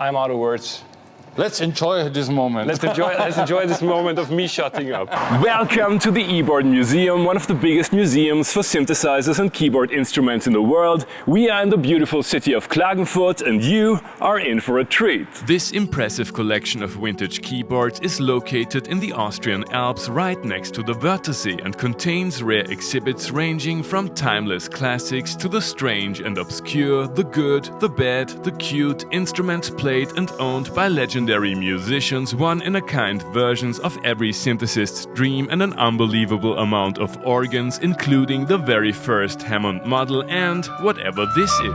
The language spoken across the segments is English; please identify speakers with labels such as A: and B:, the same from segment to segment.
A: I'm out of words.
B: Let's enjoy this moment.
A: Let's enjoy this moment of me shutting up. Welcome to the EBOARDMUSEUM, one of the biggest museums for synthesizers and keyboard instruments in the world. We are in the beautiful city of Klagenfurt and you are in for a treat.
C: This impressive collection of vintage keyboards is located in the Austrian Alps right next to the Wörthersee and contains rare exhibits ranging from timeless classics to the strange and obscure, the good, the bad, the cute, instruments played and owned by legendary musicians, one-in-a-kind versions of every synthesist's dream and an unbelievable amount of organs, including the very first Hammond model and whatever this is.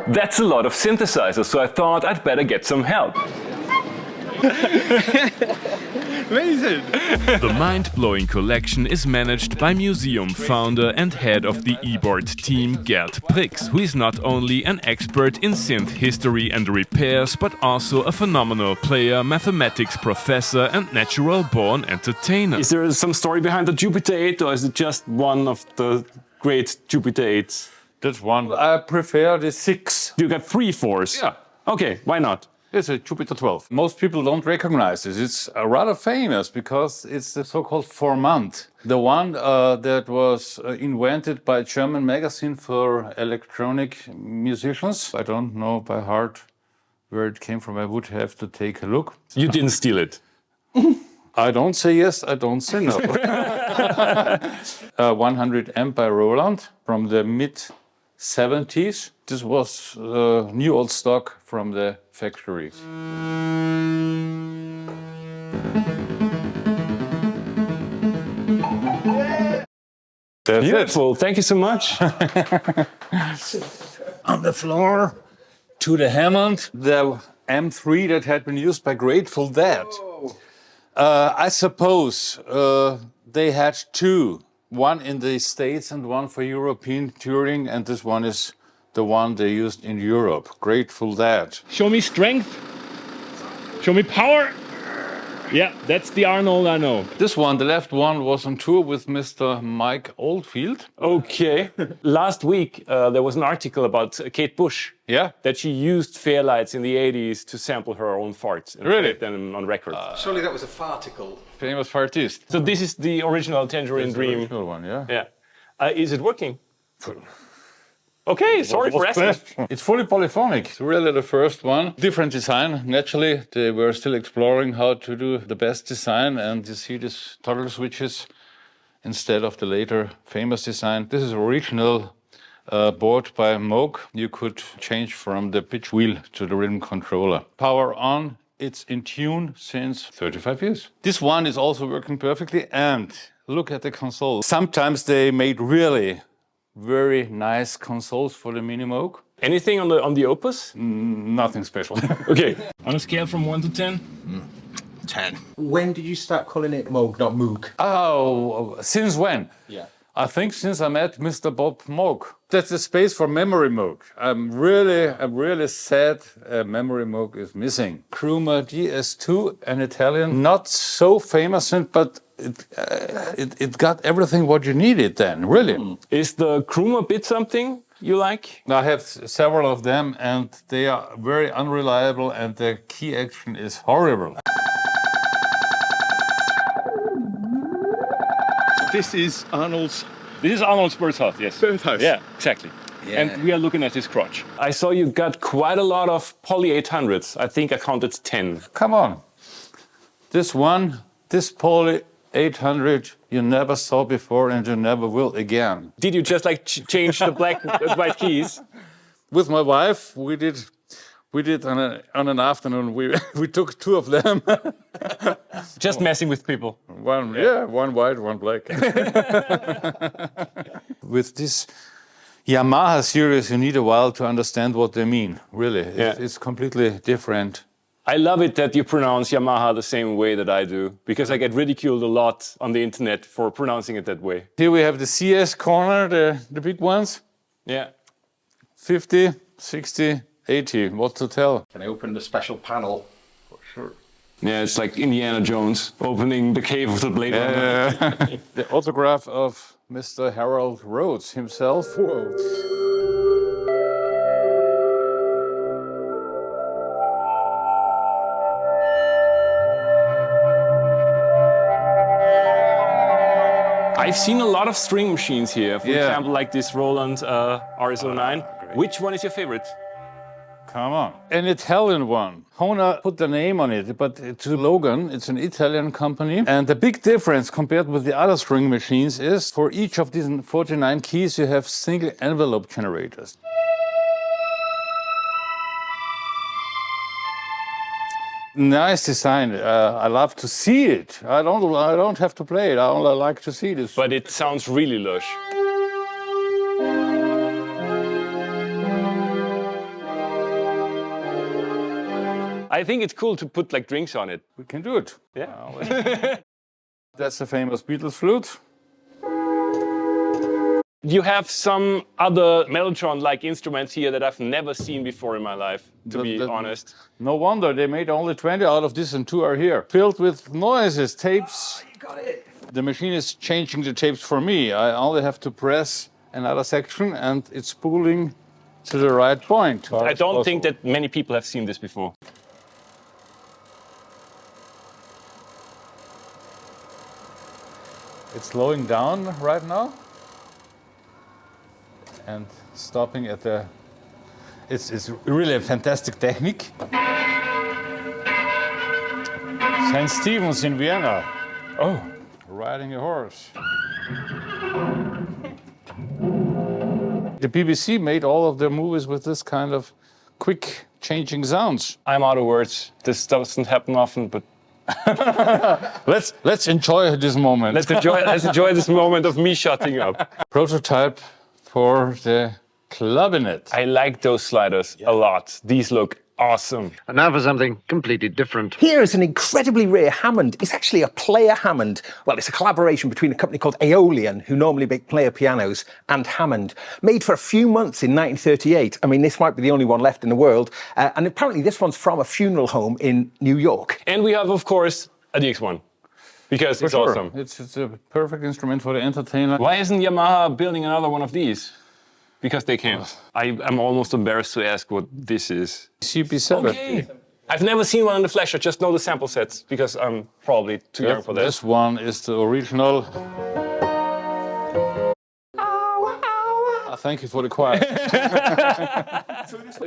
A: That's a lot of synthesizers, so I thought I'd better get some help.
C: Amazing! The mind-blowing collection is managed by museum founder and head of the EBOARD team Gert Prix, who is not only an expert in synth history and repairs, but also a phenomenal player, mathematics professor and natural-born entertainer.
A: Is there some story behind the Jupiter-8 or is it just one of the great Jupiter-8s?
B: That's one. I prefer the 6.
A: You got 3 4s?
B: Yeah.
A: Okay, why not?
B: It's a Jupiter 12. Most people don't recognize this. It's rather famous because it's the so-called Formant, the one that was invented by a German magazine for electronic musicians. I don't know by heart where it came from. I would have to take a look.
A: You didn't steal it?
B: I don't say yes, I don't say no. 100M by Roland from the mid-70s. This was new old stock from the factory. That's
A: Beautiful, thank you so much.
B: On the floor to the Hammond, the M3 that had been used by Grateful Dead. I suppose they had 2, one in the States and one for European touring, and this one is the one they used in Europe. Grateful Dead.
A: Show me strength. Show me power. Yeah, that's the Arnold I know.
B: This one, the left one, was on tour with Mr. Mike Oldfield.
A: Okay. Last week there was an article about Kate Bush.
B: Yeah?
A: That she used Fairlights in the 80s to sample her own farts. And
B: Really?
A: put them on record.
D: Surely that was a farticle.
B: Famous fartist.
A: So this is the original Tangerine Dream.
B: The original one, yeah.
A: Yeah. Is it working? Okay, sorry for asking.
B: It's fully polyphonic. It's really the first one. Different design. Naturally, they were still exploring how to do the best design, and you see these toggle switches instead of the later famous design. This is original board by Moog. You could change from the pitch wheel to the rhythm controller. Power on. It's in tune since 35 years. This one is also working perfectly, and look at the console. Sometimes they made really very nice consoles for the Minimoog.
A: Anything on the Opus?
B: Nothing special.
A: Okay. On a scale from 1 to 10?
D: 10. When did you start calling it Moog, not Moog?
B: Oh, since when?
D: Yeah.
B: I think since I met Mr. Bob Moog. That's the space for Memory Moog. I'm really sad Memory Moog is missing. Kruma DS2, an Italian, not so famous, but it got everything what you needed then, really.
A: Is the Kruma bit something you like?
B: I have several of them and they are very unreliable and the key action is horrible.
D: This is Arnold's
A: birthhouse, yes.
D: birthhouse.
A: Yeah, exactly.
D: Yeah.
A: And we are looking at his crotch. I saw you got quite a lot of Poly-800s. I think I counted 10.
B: Come on. This one, this Poly-800 you never saw before and you never will again.
A: Did you just like change the black and white keys?
B: With my wife, we did on an afternoon. We took 2 of them.
A: Just messing with people.
B: One white, one black. With this Yamaha series, you need a while to understand what they mean. Really, it's completely different.
A: I love it that you pronounce Yamaha the same way that I do, because I get ridiculed a lot on the internet for pronouncing it that way.
B: Here we have the CS corner, the big ones.
A: Yeah.
B: 50, 60, 80, what to tell?
D: Can I open the special panel? For sure.
A: Yeah, it's like Indiana Jones opening the cave of the Blade Runner.
B: The autograph of Mr. Harold Rhodes himself. Whoa.
A: I've seen a lot of string machines here. For example, like this Roland RS-09. Which one is your favorite?
B: Come on. An Italian one. Hona put the name on it, but it's Logan. It's an Italian company. And the big difference compared with the other string machines is for each of these 49 keys, you have single envelope generators. Nice design. I love to see it. I don't have to play it. I only like to see this.
A: But it sounds really lush. I think it's cool to put like drinks on it.
B: We can do it.
A: Yeah.
B: That's the famous Beatles flute.
A: You have some other Mellotron-like instruments here that I've never seen before in my life, to be honest.
B: No wonder, they made only 20 out of this and 2 are here. Filled with noises, tapes.
D: You got it.
B: The machine is changing the tapes for me. I only have to press another section and it's spooling to the right point.
A: I don't think that many people have seen this before.
B: It's slowing down right now and stopping at the... It's really a fantastic technique. St. Stephen's in Vienna.
A: Oh.
B: Riding a horse. The BBC made all of their movies with this kind of quick changing sounds.
A: I'm out of words. This doesn't happen often, but
B: Let's enjoy this moment.
A: let's enjoy this moment of me shutting up.
B: Prototype for the clavinet.
A: I like those sliders a lot. These look awesome.
E: And now for something completely different.
D: Here is an incredibly rare Hammond. It's actually a player Hammond. Well, it's a collaboration between a company called Aeolian, who normally make player pianos, and Hammond. Made for a few months in 1938. I mean, this might be the only one left in the world. And apparently this one's from a funeral home in New York.
A: And we have, of course, a DX-1. Because it's awesome.
B: It's a perfect instrument for the entertainer.
A: Why isn't Yamaha building another one of these? Because they can't. I'm almost embarrassed to ask what this is.
B: CP-70.
A: Okay. I've never seen one in the flesh. I just know the sample sets because I'm probably too young for that.
B: This one is the original. Thank you for the quiet.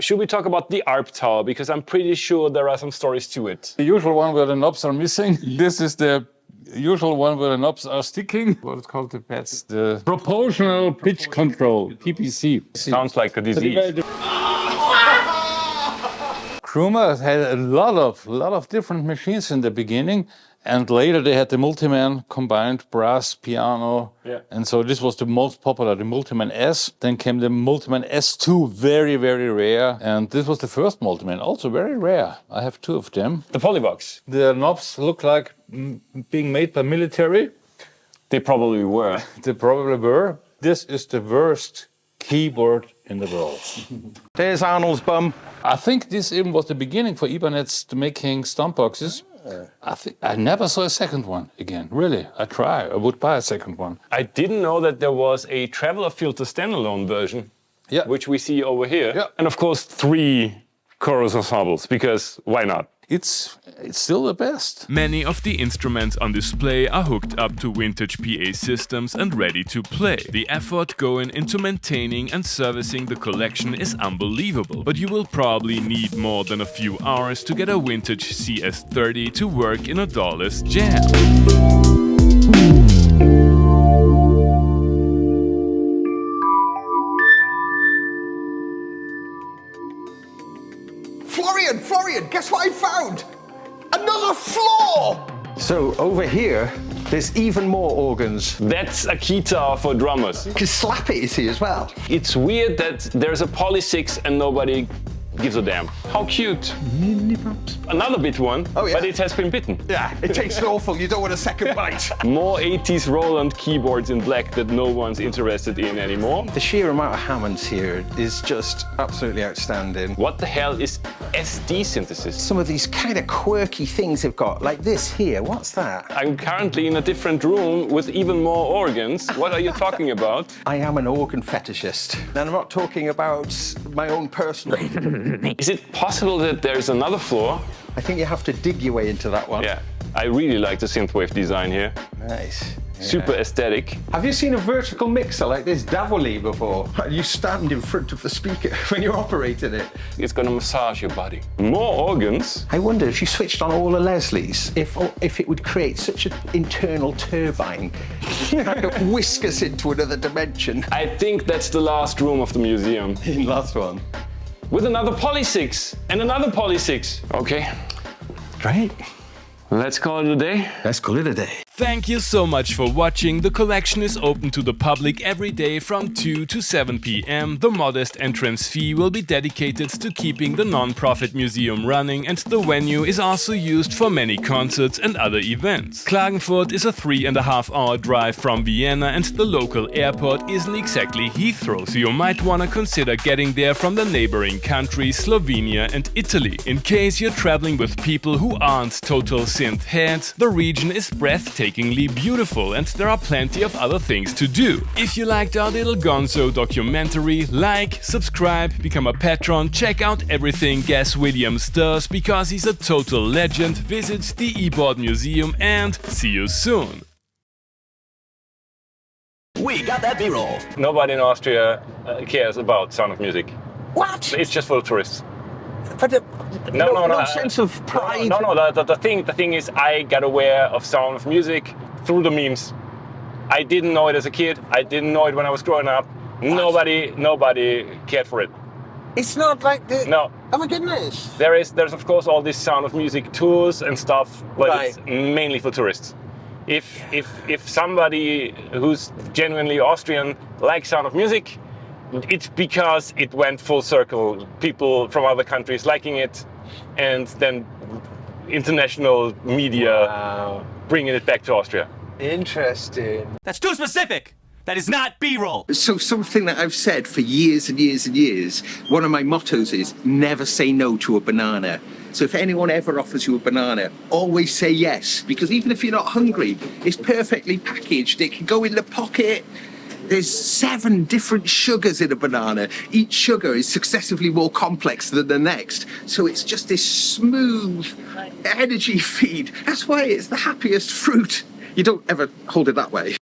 A: Should we talk about the ARP Tower? Because I'm pretty sure there are some stories to it.
B: The usual one where the knobs are missing. This is the usual one where the knobs are sticking. What is called the pads? The proportional pitch control, PPC.
A: Sounds like a disease.
B: Krummer had a lot of different machines in the beginning, and later they had the Multiman combined brass piano, and so this was the most popular, the Multiman S. Then came the Multiman S2, very, very rare, and this was the first Multiman, also very rare. I have 2 of them.
A: The Polybox.
B: The knobs look like being made by military.
A: They probably were.
B: They probably were. This is the worst keyboard in the world.
D: There's Arnold's bum.
B: I think this even was the beginning for Ibanez to making stomp boxes. I never saw a second one again, really. I would buy a second one.
A: I didn't know that there was a Traveler Filter standalone version, which we see over here.
B: Yeah.
A: And of course 3 chorus ensembles, because why not?
B: It's still the best.
C: Many of the instruments on display are hooked up to vintage PA systems and ready to play. The effort going into maintaining and servicing the collection is unbelievable, but you will probably need more than a few hours to get a vintage CS-80 to work in a doorless jam.
D: Florian, guess what I found? Another floor! So over here, there's even more organs.
A: That's a guitar for drummers.
D: You can slap it, you see, as well.
A: It's weird that there's a Poly-6 and nobody gives a damn. How cute. Another bit one, but it has been bitten.
D: Yeah, it tastes awful. You don't want a second bite.
A: More 80s Roland keyboards in black that no one's interested in anymore.
D: The sheer amount of Hammonds here is just absolutely outstanding.
A: What the hell is SD synthesis?
D: Some of these kind of quirky things they've got, like this here. What's that?
A: I'm currently in a different room with even more organs. What are you talking about?
D: I am an organ fetishist. And I'm not talking about my own personal...
A: Is it possible that there's another floor?
D: I think you have to dig your way into that one.
A: Yeah, I really like the synthwave design here.
D: Nice.
A: super aesthetic.
D: Have you seen a vertical mixer like this Davoli before? You stand in front of the speaker when you're operating it.
A: It's gonna massage your body. More organs.
D: I wonder if you switched on all the Leslies, if it would create such an internal turbine, kind of whisk us into another dimension.
A: I think that's the last room of the museum.
D: Last one.
A: With another Poly-6 and another Poly-6. Okay,
D: Great.
A: let's call it a day.
D: Let's call it a day.
C: Thank you so much for watching. The collection is open to the public every day from 2 to 7 p.m. The modest entrance fee will be dedicated to keeping the non-profit museum running, and the venue is also used for many concerts and other events. Klagenfurt is a 3.5-hour drive from Vienna, and the local airport isn't exactly Heathrow, so you might wanna consider getting there from the neighboring countries Slovenia and Italy. In case you're traveling with people who aren't total synth heads, the region is breathtakingly beautiful and there are plenty of other things to do. If you liked our little gonzo documentary, like, subscribe, become a patron, check out everything Gaz Williams does because he's a total legend, visit the EBOARDMUSEUM and see you soon!
F: We got that B-roll.
A: Nobody in Austria cares about Sound of Music.
D: What?
A: It's just for the tourists.
D: But no sense of pride.
A: No. The thing is, I got aware of Sound of Music through the memes. I didn't know it as a kid. I didn't know it when I was growing up. Nobody cared for it.
D: It's not like the.
A: No.
D: Oh my goodness.
A: There's of course all these Sound of Music tours and stuff, but it's mainly for tourists. If somebody who's genuinely Austrian likes Sound of Music, it's because it went full circle. People from other countries liking it, and then international media bringing it back to Austria.
D: Interesting.
F: That's too specific. That is not B-roll.
D: So something that I've said for years and years and years, one of my mottos is never say no to a banana. So if anyone ever offers you a banana, always say yes, because even if you're not hungry, it's perfectly packaged. It can go in the pocket. There's 7 different sugars in a banana. Each sugar is successively more complex than the next. So it's just this smooth energy feed. That's why it's the happiest fruit. You don't ever hold it that way.